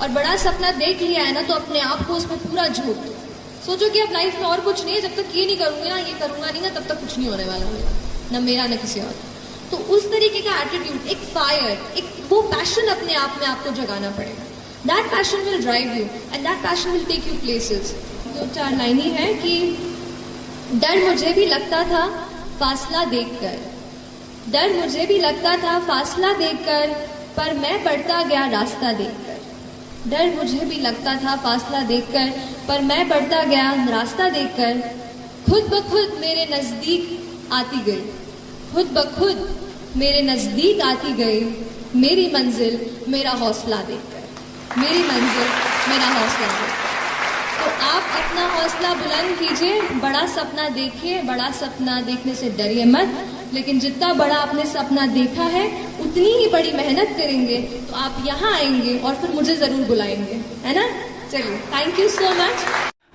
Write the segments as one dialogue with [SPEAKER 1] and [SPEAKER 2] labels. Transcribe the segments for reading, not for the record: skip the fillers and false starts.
[SPEAKER 1] और बड़ा सपना देख लिया है ना तो अपने आप को उसमें पूरा झोंक दो। सोचो कि अब लाइफ में और कुछ नहीं है, जब तक ये नहीं करूंगी ना, ये करूंगा नहीं ना, तब तक कुछ नहीं होने वाला मेरा, ना मेरा ना किसी और। तो उस तरीके का एटीट्यूड, एक फायर, एक वो पैशन अपने आप में आपको जगाना पड़ेगा। That passion will drive you and that passion will take you places. 2-4 line ही है कि डर मुझे भी लगता था फासला देखकर, डर मुझे भी लगता था फासला देखकर, पर मैं बढ़ता गया रास्ता देखकर। डर मुझे भी लगता था फासला देखकर, पर मैं बढ़ता गया रास्ता देखकर। खुद ब खुद मेरे नजदीक आती गई, खुद ब खुद मेरे नजदीक आती गई, मेरी मंजिल मेरा हौसला देखकर, मेरी मंजिल मेरा हौसला देखकर। तो आप अपना हौसला बुलंद कीजिए, बड़ा सपना देखिए, बड़ा सपना देखने से डरिए मत, लेकिन जितना बड़ा आपने सपना देखा है उतनी ही बड़ी मेहनत करेंगे तो आप यहाँ आएंगे और फिर मुझे जरूर बुलाएंगे, है ना। चलिए, थैंक यू सो मच।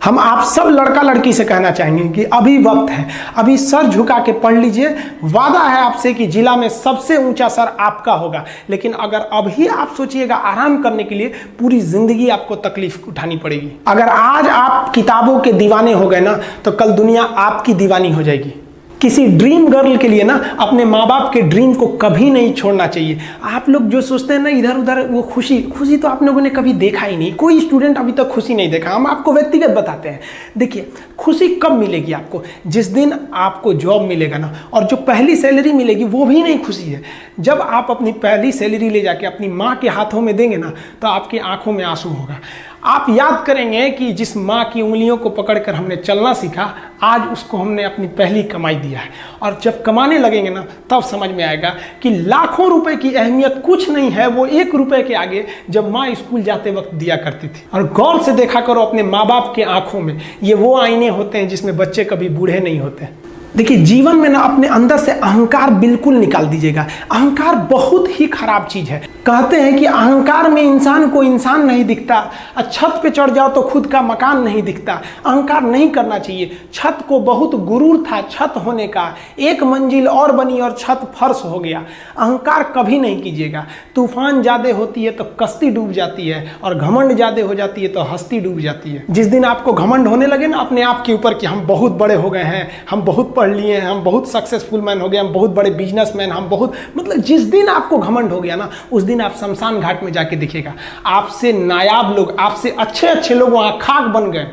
[SPEAKER 2] हम आप सब लड़का लड़की से कहना चाहेंगे कि अभी वक्त है, अभी सर झुका के पढ़ लीजिए। वादा है आपसे कि जिला में सबसे ऊंचा सर आपका होगा, लेकिन अगर अभी आप सोचिएगा आराम करने के लिए, पूरी जिंदगी आपको तकलीफ उठानी पड़ेगी। अगर आज आप किताबों के दीवाने हो गए ना, तो कल दुनिया आपकी दीवानी हो जाएगी। किसी ड्रीम गर्ल के लिए ना अपने माँ बाप के ड्रीम को कभी नहीं छोड़ना चाहिए। आप लोग जो सोचते हैं ना इधर उधर, वो खुशी तो आप लोगों ने कभी देखा ही नहीं। कोई स्टूडेंट अभी तक खुशी नहीं देखा। हम आपको व्यक्तिगत बताते हैं। देखिए, खुशी कब मिलेगी आपको? जिस दिन आपको जॉब मिलेगा ना, और जो पहली सैलरी मिलेगी वो भी नहीं खुशी है। जब आप अपनी पहली सैलरी ले जाके अपनी माँ के हाथों में देंगे ना, तो आपकी आंखों में आंसू होगा। आप याद करेंगे कि जिस माँ की उंगलियों को पकड़कर हमने चलना सीखा, आज उसको हमने अपनी पहली कमाई दिया है। और जब कमाने लगेंगे ना, तब समझ में आएगा कि लाखों रुपए की अहमियत कुछ नहीं है, वो 1 रुपए के आगे जब माँ स्कूल जाते वक्त दिया करती थी। और गौर से देखा करो अपने माँ बाप के आंखों में, ये वो आईने होते हैं जिसमें बच्चे कभी बूढ़े नहीं होते। देखिए, जीवन में ना अपने अंदर से अहंकार बिल्कुल निकाल दीजिएगा। अहंकार बहुत ही खराब चीज है। कहते हैं कि अहंकार में इंसान को इंसान नहीं दिखता, छत पे चढ़ जाओ तो खुद का मकान नहीं दिखता। अहंकार नहीं करना चाहिए। छत को बहुत गुरूर था छत होने का, 1 मंजिल और बनी और छत फर्श हो गया। अहंकार कभी नहीं कीजिएगा। तूफान ज्यादा होती है तो कश्ती डूब जाती है, और घमंड ज्यादा हो जाती है तो हस्ती डूब जाती है। जिस दिन आपको घमंड होने लगे ना अपने आप के ऊपर कि हम बहुत बड़े हो गए हैं, हम बहुत पढ़ लिए हैं, हम बहुत सक्सेसफुल मैन हो गए, हम बहुत बड़े बिजनेसमैन, हम बहुत, मतलब जिस दिन आपको घमंड हो गया ना, उस दिन आप शमशान घाट में जाके देखिएगा, आपसे नायाब लोग, आपसे अच्छे अच्छे लोग वहां खाक बन गए।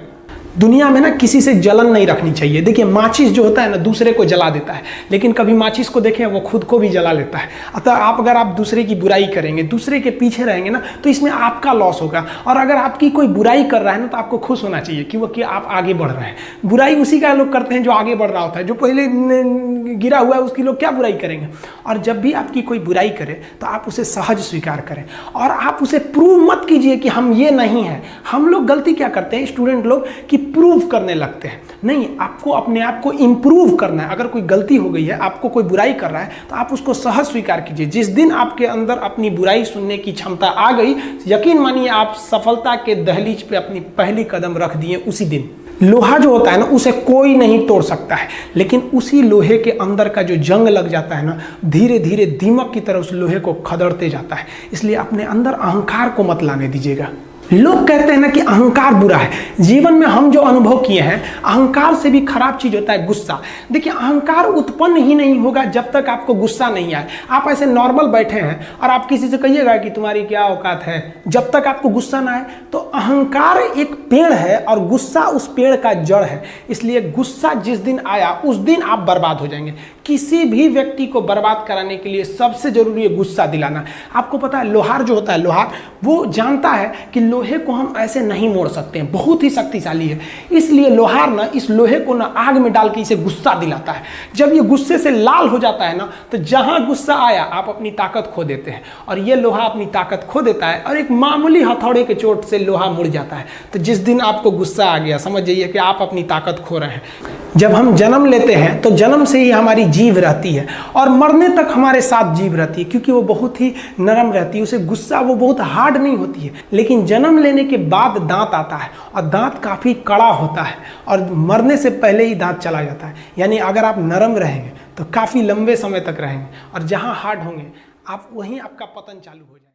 [SPEAKER 2] दुनिया में ना किसी से जलन नहीं रखनी चाहिए। देखिए, माचिस जो होता है ना दूसरे को जला देता है, लेकिन कभी माचिस को देखें वो खुद को भी जला लेता है। अतः अगर आप दूसरे की बुराई करेंगे, दूसरे के पीछे रहेंगे ना, तो इसमें आपका लॉस होगा। और अगर आपकी कोई बुराई कर रहा है ना, तो आपको खुश होना चाहिए कि आप आगे बढ़ रहे हैं। बुराई उसी का लोग करते हैं जो आगे बढ़ रहा होता है। जो पहले गिरा हुआ है उसकी लोग क्या बुराई करेंगे। और जब भी आपकी कोई बुराई करे तो आप उसे सहज स्वीकार करें, और आप उसे प्रूव मत कीजिए कि हम ये नहीं हैं। हम लोग गलती क्या करते हैं स्टूडेंट लोग, कि प्रूव करने लगते हैं। नहीं, आपको अपने आप को इंप्रूव करना है। अगर कोई गलती हो गई है, आपको कोई बुराई कर रहा है, तो आप उसको सहज स्वीकार कीजिए। जिस दिन आपके अंदर अपनी बुराई सुनने की क्षमता आ गई, यकीन मानिए आप सफलता के दहलीज पे अपनी पहली कदम रख दिए उसी दिन। लोहा जो होता है ना, उसे कोई नहीं तोड़ सकता है, लेकिन उसी लोहे के अंदर का जो जंग लग जाता है ना, धीरे धीरे दीमक की तरह उस लोहे को खदड़ते जाता है। इसलिए अपने अंदर अहंकार को मत लाने दीजिएगा। लोग कहते हैं ना कि अहंकार बुरा है। जीवन में हम जो अनुभव किए हैं, अहंकार से भी खराब चीज होता है गुस्सा। देखिए, अहंकार उत्पन्न ही नहीं होगा जब तक आपको गुस्सा नहीं आए। आप ऐसे नॉर्मल बैठे हैं और आप किसी से कहिएगा कि तुम्हारी क्या औकात है, जब तक आपको गुस्सा ना आए। तो अहंकार एक पेड़ है और गुस्सा उस पेड़ का जड़ है। इसलिए गुस्सा जिस दिन आया उस दिन आप बर्बाद हो जाएंगे। किसी भी व्यक्ति को बर्बाद कराने के लिए सबसे जरूरी है गुस्सा दिलाना। आपको पता है, लोहार जो होता है, लोहार वो जानता है कि लोहे को हम ऐसे नहीं मोड़ सकते हैं, बहुत ही शक्तिशाली है। इसलिए लोहार ना इस लोहे को ना आग में डाल के इसे गुस्सा दिलाता है। जब ये गुस्से से लाल हो जाता है ना, तो जहां गुस्सा आया आप अपनी ताकत खो देते हैं, और ये लोहा अपनी ताकत खो देता है, और एक मामूली हथौड़े के चोट से लोहा मुड़ जाता है। तो जिस दिन आपको गुस्सा आ गया, समझ जाइए कि आप अपनी ताकत खो रहे हैं। जब हम जन्म लेते हैं तो जन्म से ही हमारी जीभ रहती है, और मरने तक हमारे साथ जीभ रहती है, क्योंकि वो बहुत ही नरम रहती है। उसे गुस्सा वो बहुत हार्ड नहीं होती है। लेकिन जन्म लेने के बाद दांत आता है, और दांत काफी कड़ा होता है, और मरने से पहले ही दांत चला जाता है। यानी अगर आप नरम रहेंगे तो काफी लंबे समय तक रहेंगे, और जहां हार्ड होंगे आप वहीं आपका पतन चालू हो जाएगा।